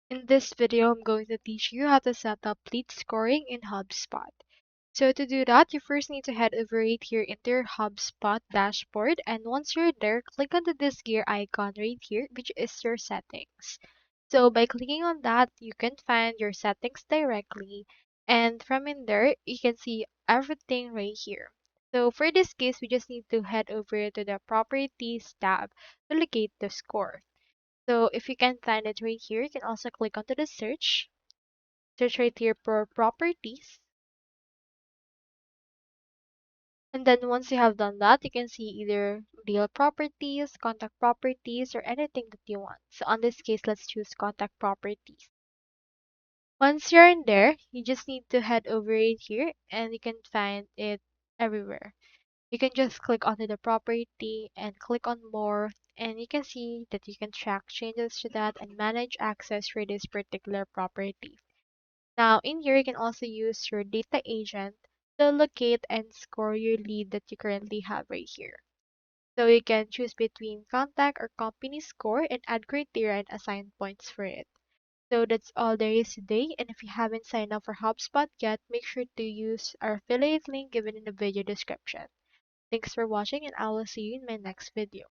In this video, I'm going to teach you how to set up lead scoring in HubSpot. So to do that, you first need to head over right here into your HubSpot dashboard. And once you're there, click onto this gear icon right here, which is your settings. So by clicking on that, you can find your settings directly. And from in there, you can see everything right here. So for this case, we just need to head over to the properties tab to locate the score. So if you can find it right here, you can also click onto the search right here for properties. And then once you have done that, you can see either deal properties, contact properties, or anything that you want. So on this case, let's choose contact properties. Once you're in there, you just need to head over right here and you can find it everywhere. You can just click onto the property and click on more, and you can see that you can track changes to that and manage access for this particular property. Now, in here, you can also use your data agent to locate and score your lead that you currently have right here. So you can choose between contact or company score and add criteria and assign points for it. So that's all there is today. And if you haven't signed up for HubSpot yet, make sure to use our affiliate link given in the video description. Thanks for watching, and I will see you in my next video.